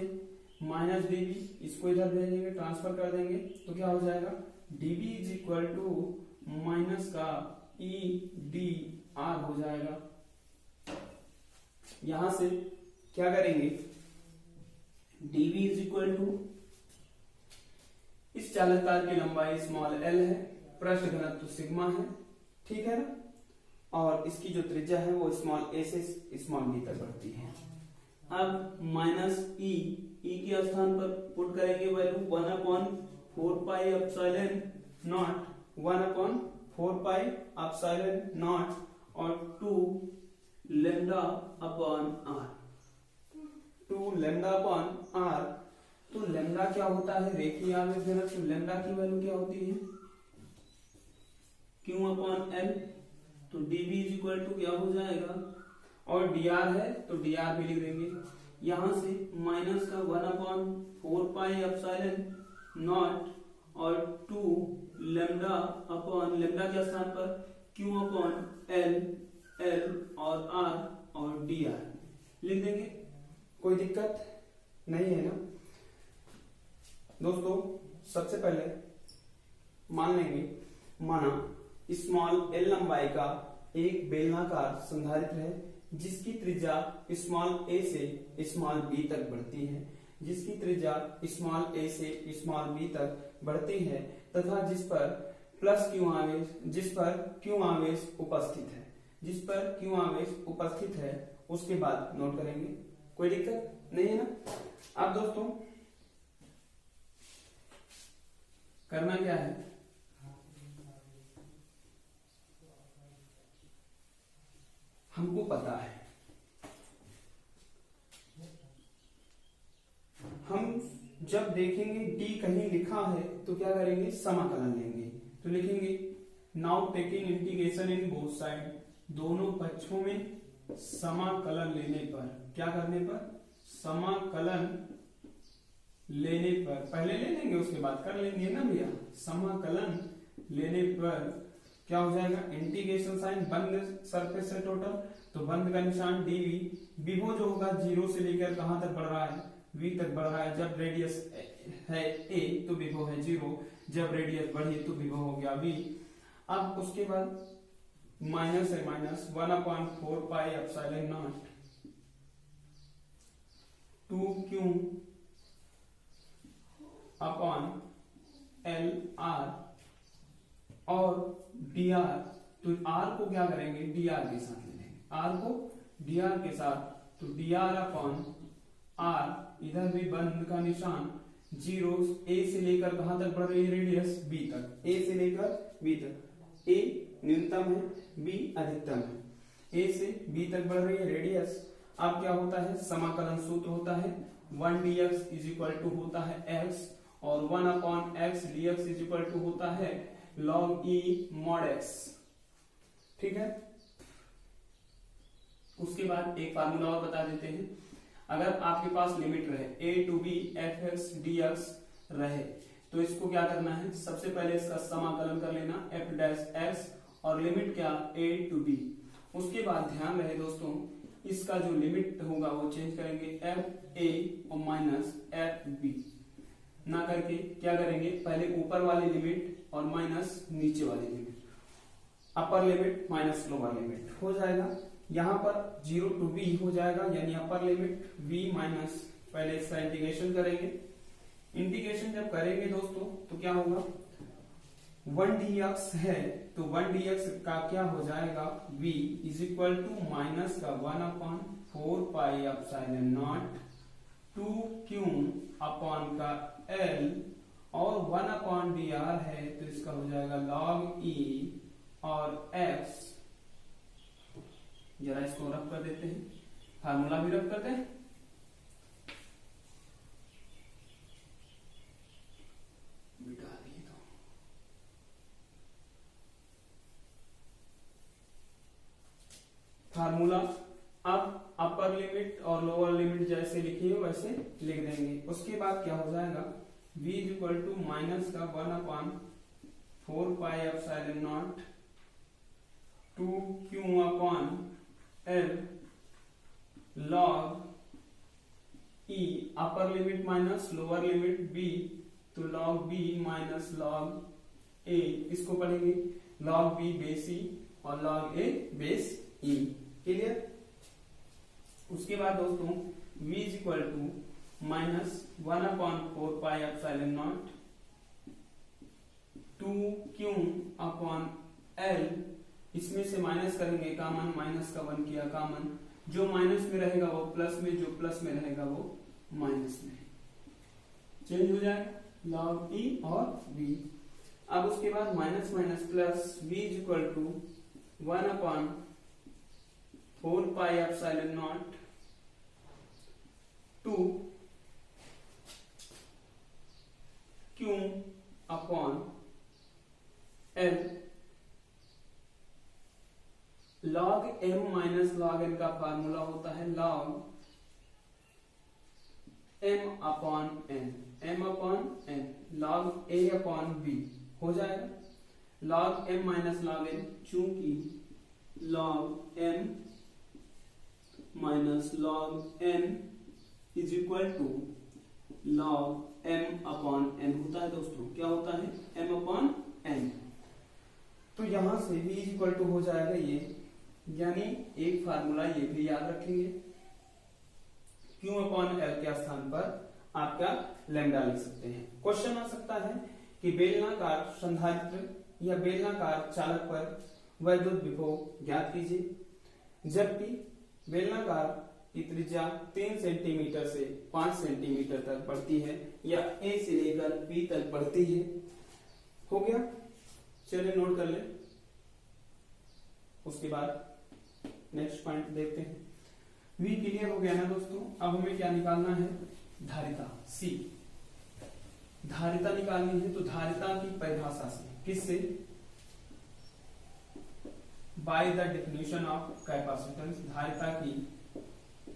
Speaker 1: माइनस dV, इसको इधर भेजेंगे, ट्रांसफर कर देंगे तो क्या हो जाएगा, dV माइनस का EdR हो जाएगा। यहां से क्या करेंगे, dV इस चालक तार की लंबाई स्मॉल l है, पृष्ठ घनत्व सिग्मा है, ठीक है ना, और इसकी जो त्रिज्या है वो स्मॉल a से स्मॉल b तक बढ़ती है। अब माइनस e के स्थान पर पुट करेंगे वैल्यू 1/4πε0 और 2 λ/r। तो लैम्डा क्या होता है, रेखीय आवेश घनत्व। लैम्डा की वैल्यू क्या होती है, Q/L। तो dV क्या हो जाएगा, और dr है तो dr भी लिख देंगे। यहां से माइनस का 1/4πε0 और 2 लैम्डा के स्थान पर Q/L, L और R और dr लिख देंगे। कोई दिक्कत नहीं है ना दोस्तों। सबसे पहले मान लेंगे, माना स्मॉल l लंबाई का एक बेलनाकार संधारित्र है जिसकी त्रिज्या स्मॉल a से स्मॉल b तक बढ़ती है, जिसकी त्रिज्या स्मॉल a से स्मॉल b तक बढ़ती है तथा जिस पर Q आवेश उपस्थित है, उसके बाद नोट करेंगे। कोई दिक्कत नहीं है ना। अब दोस्तों करना क्या है, हमको पता है, हम जब देखेंगे D कहीं लिखा है तो क्या करेंगे, समाकलन लेंगे। तो लिखेंगे now taking integration in both side, दोनों पक्षों में समाकलन लेने पर, क्या करने पर, समाकलन लेने पर, पहले ले लेंगे उसके बाद कर लेंगे ना भैया। समाकलन लेने पर क्या हो जाएगा, इंटीग्रेशन साइन, बंद सरफेस है टोटल, तो बंद का निशान dV, विभव जो होगा 0 से लेकर कहां तक बढ़ रहा है, V तक बढ़ रहा है। जब रेडियस है a तो विभव है 0, जब रेडियस बढ़ी तो विभव हो गया V। अब उसके बाद माइनस है माइनस 1/4πε0 2Q/L/R और dr, तो r को क्या करेंगे, dr के साथ ले लेंगे, r को dr के साथ, तो dr/r, इधर भी बंद का निशान 0, a से लेकर कहां तक बढ़ रही है रेडियस, b तक, a से लेकर b तक, a न्यूनतम है, b अधिकतम है, a से b तक बढ़ रही है रेडियस। अब क्या होता है, समाकलन सूत्र होता है 1dx होता है x और 1/x dx होता है log e mod x। ठीक है, उसके बाद एक फार्मूला और बता देते हैं। अगर आपके पास लिमिट रहे a to b fx dx रहे, तो इसको क्या करना है, सबसे पहले इसका समाकलन कर लेना f डैश x और लिमिट क्या a टू b। उसके बाद ध्यान रहे दोस्तों, इसका जो लिमिट होगा वो चेंज करेंगे f a और माइनस f b ना करके क्या करेंगे, पहले ऊपर वाली लिमिट और माइनस नीचे वाली लिमिट, अपर लिमिट माइनस लोअर लिमिट हो जाएगा। यहाँ पर 0 टू b हो जाएगा, यानी अपर लिमिट v माइनस, पहले इसका इंटीग्रेशन करेंगे। इंटीग्रेशन जब करेंगे दोस्तों तो क्या होगा, 1 dx है तो 1 dx का क्या हो जाएगा, v is equal to minus का 1/4 pi epsilon naught 2q upon का l और 1/dr है तो इसका हो जाएगा log e और x। जरा इसको रफ कर देते हैं, फार्मूला भी रफ करते हैं। बिठा दिए तो फार्मूला अब अपर लिमिट और लोअर लिमिट जैसे लिखी है वैसे लिख देंगे। उसके बाद क्या हो जाएगा, v is equal to minus का 1/4 pi epsilon naught 2q upon l log e, upper limit minus lower limit b, तो log b minus log a, इसको पढ़ेंगे log b बेस e और log a base e। Clear. उसके बाद दोस्तों v is equal to minus 1/4 pi epsilon naught 2q upon l, इसमें से माइनस करेंगे कॉमन, माइनस का 1 किया कॉमन, जो माइनस में रहेगा वो प्लस में, जो प्लस में रहेगा वो माइनस में, चेंज हो जाएगा log e और v। अब उसके बाद minus minus plus, v is equal to 1/4 pi epsilon naught 2q upon l log m minus log n का फार्मूला होता है log m upon n, m upon n log a upon b हो जाएगा। log m minus log n, चूंकि log m minus log n is equal to log m upon n होता है दोस्तों, क्या होता है m अपॉन n। तो यहां से v इज इक्वल टू हो जाएगा ये, यानी एक फार्मूला ये भी याद रखेंगे, q अपॉन l के स्थान पर आप क्या लैम्डा लिख सकते हैं। क्वेश्चन आ सकता है कि बेलनाकार संधारित्र या बेलनाकार चालक पर वैद्युत विभव ज्ञात कीजिए। जबकि बेलनाकार की त्रिज्या 3 सेंटीमीटर से 5 सेंटीमीटर तक बढ़ती है या a से लेकर b तक बढ़ती है। हो गया, चलिए नोट कर ले। उसके बाद नेक्स्ट पॉइंट देखते हैं। v क्लियर हो गया ना दोस्तों। अब हमें क्या निकालना है, धारिता c। धारिता निकालनी है तो धारिता की परिभाषा से, किससे, by the definition of capacitance, धारिता की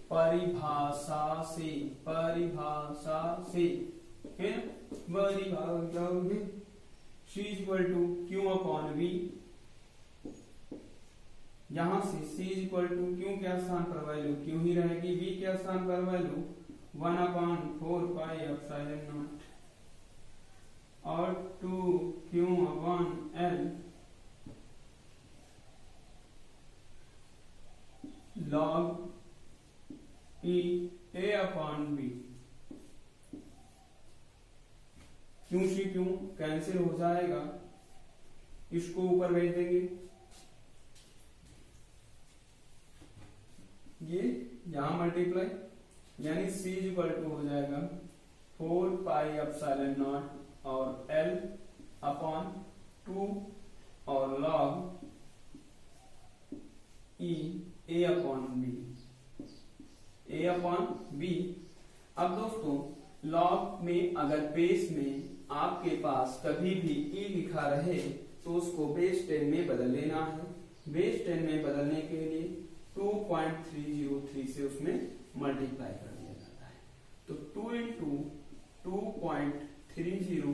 Speaker 1: परिभाषा से, परिभाषा से है परिभाषा में c is equal to q upon v। यहां से c is equal to q के स्थान पर वैल्यू q ही रहेगी, v के स्थान पर वैल्यू 1/4 पाई एप्सिलॉन नॉट और 2q upon l log e a upon b। क्यों से क्यों कैंसिल हो जाएगा, इसको ऊपर भेज देंगे, ये यहां मल्टीप्लाई, यानी c इज इक्वल टू हो जाएगा 4 पाई एप्सिलॉन नॉट और l अपॉन 2 और log e a upon b, a upon b। अब दोस्तों log में अगर बेस में आपके पास कभी भी e लिखा रहे तो उसको बेस 10 में बदल लेना है। बेस 10 में बदलने के लिए 2.303 से उसमें मल्टीप्लाई कर दिया जाता है। तो 2 इंटू 2.303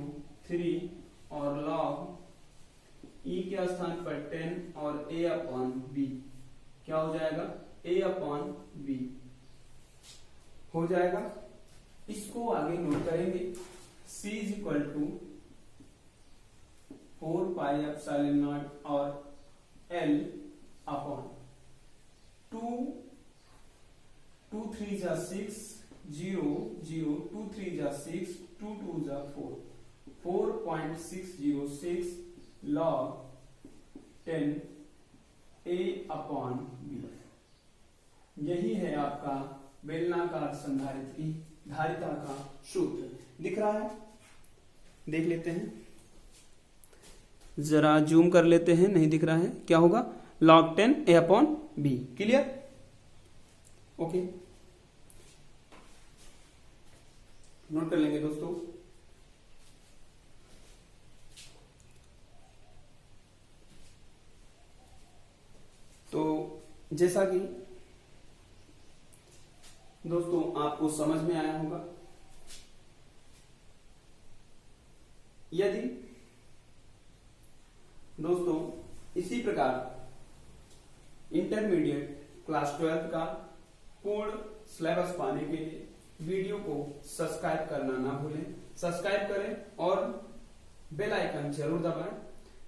Speaker 1: 3 और log E के स्थान पर 10 और A अपॉन B क्या हो जाएगा, A अपॉन B हो जाएगा। इसको आगे नोट करेंगे, C is equal to 4 pi epsilon naught और L अपॉन 2 3 जा 6 0 0 2 3 जा 6 2 2 जा 4 4.606 log 10 A अपॉन B। यही है आपका बेलनाकार संधारित्र की धारिता का सूत्र। दिख रहा है, देख लेते हैं, जरा जूम कर लेते हैं, नहीं दिख रहा है, क्या होगा log 10 A upon B। Clear, okay, note कर लेंगे दोस्तों। तो जैसा कि दोस्तों आपको समझ में आया होगा, यदि दोस्तों इसी प्रकार इंटरमीडिएट क्लास 12 का पूर्ण सिलेबस पाने के लिए वीडियो को सब्सक्राइब करना ना भूलें, सब्सक्राइब करें और बेल आइकन जरूर दबाएं।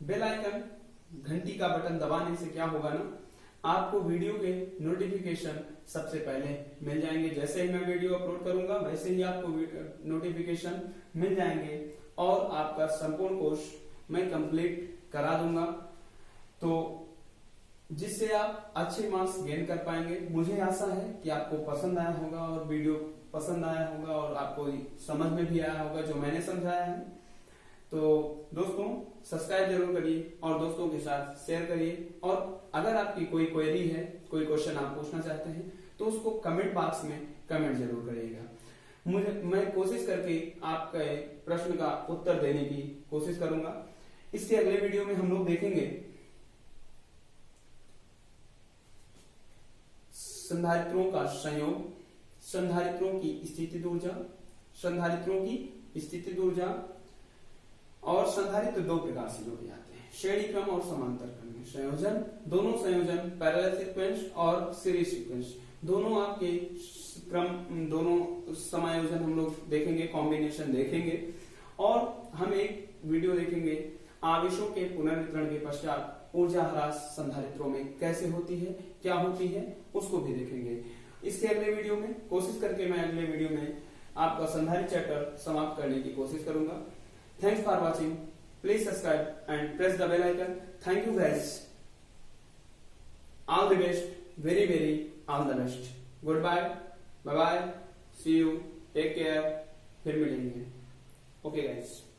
Speaker 1: बेल आइकन घंटी का बटन दबाने से क्या होगा ना, आपको वीडियो के नोटिफिकेशन सबसे पहले मिल जाएंगे। जैसे ही मैं वीडियो अपलोड करूंगा वैसे ही आपको नोटिफिकेशन मिल जाएंगे और आपका संपूर्ण कोर्स मैं कंप्लीट करा दूंगा, तो जिससे आप अच्छे मार्क्स गेन कर पाएंगे। मुझे आशा है कि आपको पसंद आया होगा और वीडियो पसंद आया होगा और आपको समझ में भी आया होगा जो मैंने समझाया है। तो दोस्तों सब्सक्राइब जरूर करिए और दोस्तों के साथ शेयर करिए, और अगर आपकी कोई क्वेरी है, कोई क्वेश्चन आप पूछना चाहते हैं तो उसको कमेंट बॉक्स में कमेंट जरूर करिएगा। मैं कोशिश करके आपके प्रश्न का उत्तर देने की कोशिश करूंगा। इसके अगले वीडियो में हम लोग देखेंगे संधारित्रों का संयोग, संधारित्रों की स्थितिज ऊर्जा, संधारित्रों की स्थितिज ऊर्जा, और संधारित्र दो प्रकार से जोड़े जाते हैं, श्रेणी क्रम और समांतर क्रम में संयोजन। दोनों संयोजन पैरेलल सीक्वेंस और सीरीज सीक्वेंस, दोनों आपके क्रम, दोनों समायोजन हम लोग देखेंगे, कॉम्बिनेशन देखेंगे। और हम एक वीडियो देखेंगे आवेशों के पुनर्वितरण के पश्चात ऊर्जा ह्रास संधारित्रों में कैसे होती है, क्या होती है, उसको भी देखेंगे। इसके अगले वीडियो में कोशिश करके मैं अगले वीडियो में आपका संधारित्र चैप्टर समाप्त करने की कोशिश करूंगा। Thanks for watching. Please subscribe and press the bell icon. Thank you guys. All the best. Very all the best. Goodbye. Bye bye. See you. Take care. फिर मिलेंगे. Okay guys.